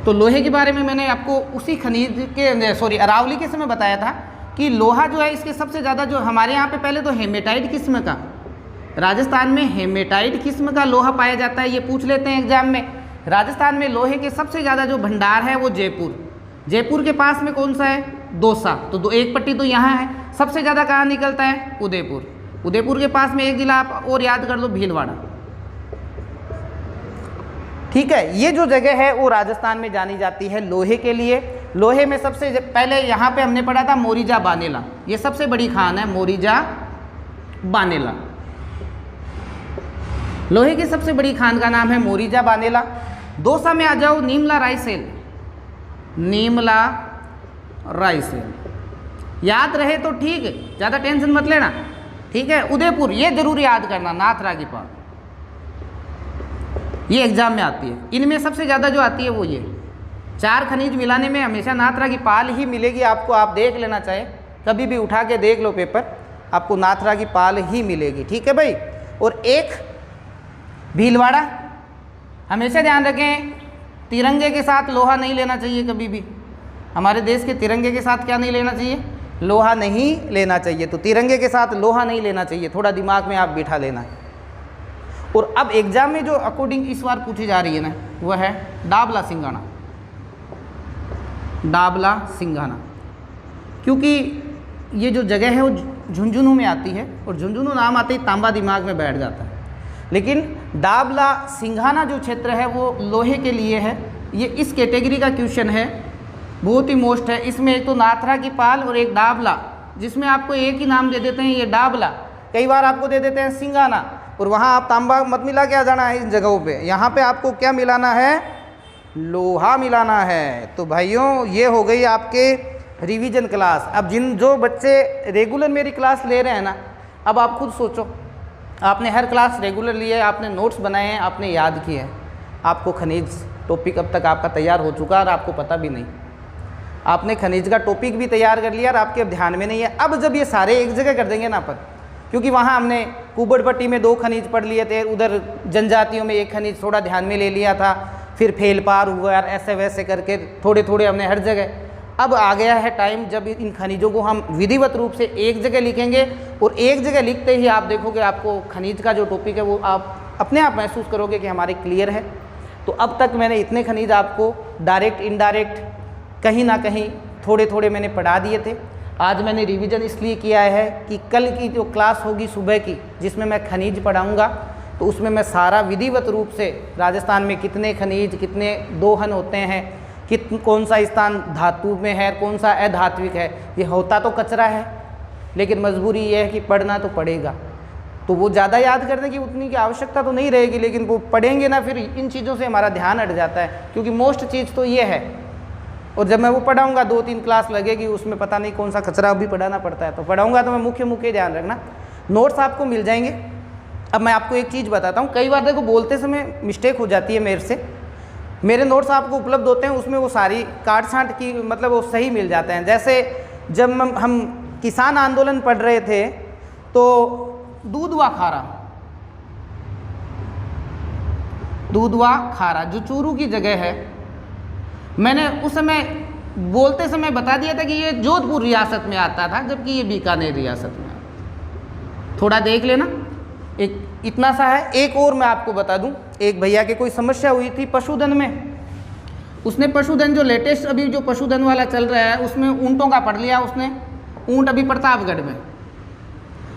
तो लोहे के बारे में मैंने आपको उसी खनिज के अरावली के समय बताया था कि लोहा जो है इसके सबसे ज़्यादा जो हमारे यहाँ पे पहले तो हेमेटाइट किस्म का, राजस्थान में हेमेटाइट किस्म का लोहा पाया जाता है। ये पूछ लेते हैं एग्जाम में। राजस्थान में लोहे के सबसे ज़्यादा जो भंडार है वो जयपुर, जयपुर के पास में कौन सा है? दौसा। तो एक पट्टी तो यहाँ है। सबसे ज़्यादा कहाँ निकलता है? उदयपुर। उदयपुर के पास में एक जिला आप और याद कर लो, भीलवाड़ा। ठीक है, ये जो जगह है वो राजस्थान में जानी जाती है लोहे के लिए। लोहे में सबसे पहले यहाँ पे हमने पढ़ा था मोरीजा बानेला, ये सबसे बड़ी खान है मोरीजा बानेला। लोहे की सबसे बड़ी खान का नाम है मोरीजा बानेला। दौसा में आ जाओ, नीमला रायसेन, नीमला रायसेन। याद रहे तो ठीक है, ज़्यादा टेंशन मत लेना। ठीक है, उदयपुर ये जरूर याद करना, नाथरा की पाल, ये एग्जाम में आती है। इनमें सबसे ज़्यादा जो आती है वो ये 4 खनिज मिलाने में हमेशा नाथरा की पाल ही मिलेगी आपको। आप देख लेना चाहे कभी भी उठा के देख लो पेपर, आपको नाथरा की पाल ही मिलेगी। ठीक है भाई। और एक भीलवाड़ा, हमेशा ध्यान रखें तिरंगे के साथ लोहा नहीं लेना चाहिए कभी भी। हमारे देश के तिरंगे के साथ क्या नहीं लेना चाहिए? लोहा नहीं लेना चाहिए। तो तिरंगे के साथ लोहा नहीं लेना चाहिए, थोड़ा दिमाग में आप बिठा लेना है। और अब एग्जाम में जो अकॉर्डिंग इस बार पूछी जा रही है ना, वह है डाबला सिंघाना, डाबला सिंघाना। क्योंकि ये जो जगह है वो झुंझुनू में आती है, और झुंझुनू नाम आते ही तांबा दिमाग में बैठ जाता है। लेकिन डाबला सिंघाना जो क्षेत्र है वो लोहे के लिए है। ये इस कैटेगरी का क्वेश्चन है, बहुत ही मोस्ट है। इसमें एक तो नाथरा की पाल और एक डाबला, जिसमें आपको एक ही नाम दे देते हैं ये डाबला, कई बार आपको दे देते हैं सिंघाना। और वहाँ आप तांबा मत मिला के आ जाना है इन जगहों पे। यहाँ पे आपको क्या मिलाना है? लोहा मिलाना है। तो भाइयों ये हो गई आपके रिवीजन क्लास। अब जो बच्चे रेगुलर मेरी क्लास ले रहे हैं ना, अब आप खुद सोचो, आपने हर क्लास रेगुलर ली है, आपने नोट्स बनाए हैं, आपने याद किए हैं, आपको खनिज टॉपिक अब तक आपका तैयार हो चुका है और आपको पता भी नहीं। आपने खनिज का टॉपिक भी तैयार कर लिया और आपके अब ध्यान में नहीं है। अब जब ये सारे एक जगह कर देंगे ना अपन, क्योंकि वहाँ हमने कुबड़पट्टी में 2 खनिज पढ़ लिए थे, उधर जनजातियों में 1 खनिज थोड़ा ध्यान में ले लिया था, फिर फेलपार हुआ यार, ऐसे वैसे करके थोड़े थोड़े हमने हर जगह। अब आ गया है टाइम जब इन खनिजों को हम विधिवत रूप से एक जगह लिखेंगे, और एक जगह लिखते ही आप देखोगे आपको खनिज का जो टॉपिक है वो आप अपने आप महसूस करोगे कि हमारे क्लियर है। तो अब तक मैंने इतने खनिज आपको डायरेक्ट इनडायरेक्ट कहीं ना कहीं थोड़े थोड़े मैंने पढ़ा दिए थे। आज मैंने रिवीजन इसलिए किया है कि कल की जो क्लास होगी सुबह की, जिसमें मैं खनिज पढ़ाऊँगा, तो उसमें मैं सारा विधिवत रूप से राजस्थान में कितने खनिज, कितने दोहन होते हैं, कौन सा स्थान धातु में है, कौन सा अधात्विक है, ये होता तो कचरा है, लेकिन मजबूरी ये है कि पढ़ना तो पड़ेगा। तो वो ज़्यादा याद करने की उतनी की आवश्यकता तो नहीं रहेगी, लेकिन वो पढ़ेंगे ना, फिर इन चीज़ों से हमारा ध्यान हट जाता है, क्योंकि मोस्ट चीज़ तो ये है। और जब मैं वो पढ़ाऊँगा 2-3 क्लास लगेगी, उसमें पता नहीं कौन सा कचरा भी पढ़ाना पड़ता है। तो पढ़ाऊँगा तो मैं मुख्य ध्यान रखना, नोट्स आपको मिल जाएंगे। अब मैं आपको एक चीज़ बताता हूँ, कई बार देखो बोलते समय मिस्टेक हो जाती है मेरे से। मेरे नोट्स आपको उपलब्ध होते हैं, उसमें वो सारी काट छांट की मतलब वो सही मिल जाते हैं। जैसे जब हम किसान आंदोलन पढ़ रहे थे तो दूधवा खारा जो चूरू की जगह है, मैंने उस समय बोलते समय बता दिया था कि ये जोधपुर रियासत में आता था, जबकि ये बीकानेर रियासत में आता। थोड़ा देख लेना, एक इतना सा है। एक और मैं आपको बता दूं, एक भैया के कोई समस्या हुई थी पशुधन में, उसने पशुधन जो लेटेस्ट अभी जो पशुधन वाला चल रहा है उसमें ऊँटों का पढ़ लिया उसने। ऊँट अभी प्रतापगढ़ में,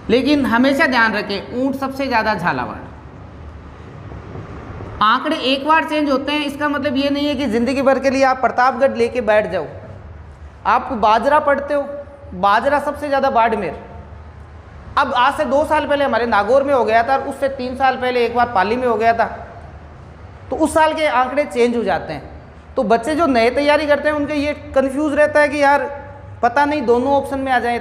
लेकिन हमेशा ध्यान रखें ऊँट सबसे ज़्यादा झालावाड़। आंकड़े एक बार चेंज होते हैं, इसका मतलब ये नहीं है कि ज़िंदगी भर के लिए आप प्रतापगढ़ लेके बैठ जाओ। आप बाजरा पढ़ते हो, बाजरा सबसे ज़्यादा बाड़मेर। अब आज से 2 साल पहले हमारे नागौर में हो गया था, और उससे 3 साल पहले एक बार पाली में हो गया था। तो उस साल के आंकड़े चेंज हो जाते हैं। तो बच्चे जो नए तैयारी करते हैं उनके ये कंफ्यूज रहता है कि यार पता नहीं दोनों ऑप्शन में आ जाए।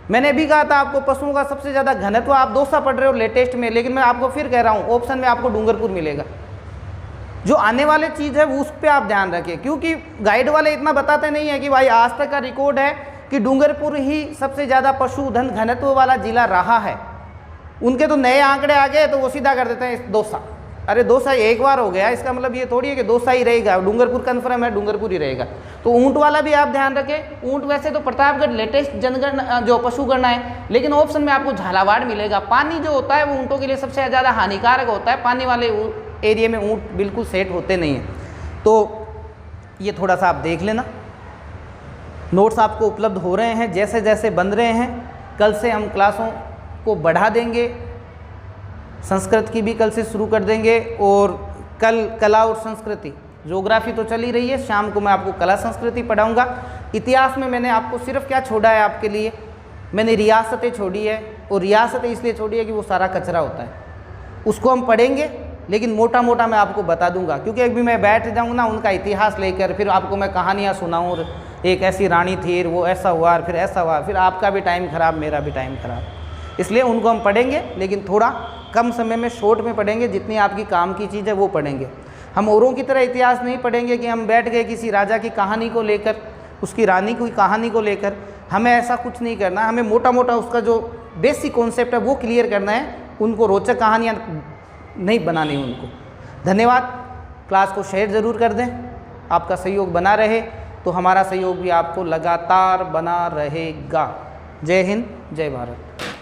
मैंने अभी कहा था आपको पशुओं का सबसे ज़्यादा घनत्व, आप दौसा पढ़ रहे हो लेटेस्ट में, लेकिन मैं आपको फिर कह रहा हूँ ऑप्शन में आपको डूंगरपुर मिलेगा। जो आने वाले चीज़ है वो उस पर आप ध्यान रखें, क्योंकि गाइड वाले इतना बताते नहीं है कि भाई आज तक का रिकॉर्ड है कि डूंगरपुर ही सबसे ज़्यादा पशुधन घनत्व वाला जिला रहा है। उनके तो नए आंकड़े आ गए तो वो सीधा कर देते हैं दौसा। अरे दौसा एक बार हो गया, इसका मतलब ये थोड़ी है कि दौसा ही रहेगा, डूंगरपुर कन्फर्म है, डूंगरपुर ही रहेगा। तो ऊंट वाला भी आप ध्यान रखें। ऊंट वैसे तो प्रतापगढ़ लेटेस्ट जनगणना जो पशुगणना है, लेकिन ऑप्शन में आपको झालावाड़ मिलेगा। पानी जो होता है वो ऊँटों के लिए सबसे ज़्यादा हानिकारक होता है, पानी वाले एरिया में ऊँट बिल्कुल सेट होते नहीं हैं। तो ये थोड़ा सा आप देख लेना। नोट्स आपको उपलब्ध हो रहे हैं, जैसे जैसे बन रहे हैं। कल से हम क्लासों को बढ़ा देंगे, संस्कृत की भी कल से शुरू कर देंगे। और कल कला और संस्कृति, ज्योग्राफी तो चल ही रही है, शाम को मैं आपको कला संस्कृति पढ़ाऊंगा। इतिहास में मैंने आपको सिर्फ क्या छोड़ा है आपके लिए, मैंने रियासतें छोड़ी है। और रियासतें इसलिए छोड़ी है कि वो सारा कचरा होता है, उसको हम पढ़ेंगे, लेकिन मोटा मोटा मैं आपको बता दूंगा। क्योंकि अभी मैं बैठ जाऊँ ना उनका इतिहास लेकर, फिर आपको मैं कहानियाँ सुनाऊँ, और एक ऐसी रानी थी, वो ऐसा हुआ, फिर ऐसा हुआ, फिर आपका भी टाइम ख़राब, मेरा भी टाइम ख़राब। इसलिए उनको हम पढ़ेंगे, लेकिन थोड़ा कम समय में, शॉर्ट में पढ़ेंगे। जितनी आपकी काम की चीज़ है वो पढ़ेंगे। हम औरों की तरह इतिहास नहीं पढ़ेंगे कि हम बैठ गए किसी राजा की कहानी को लेकर, उसकी रानी की कहानी को लेकर। हमें ऐसा कुछ नहीं करना, हमें मोटा मोटा उसका जो बेसिक कॉन्सेप्ट है वो क्लियर करना है। उनको रोचक कहानियाँ नहीं बनानी उनको। धन्यवाद। क्लास को शेयर ज़रूर कर दें। आपका सहयोग बना रहे तो हमारा सहयोग भी आपको लगातार बना रहेगा। जय हिंद, जय भारत।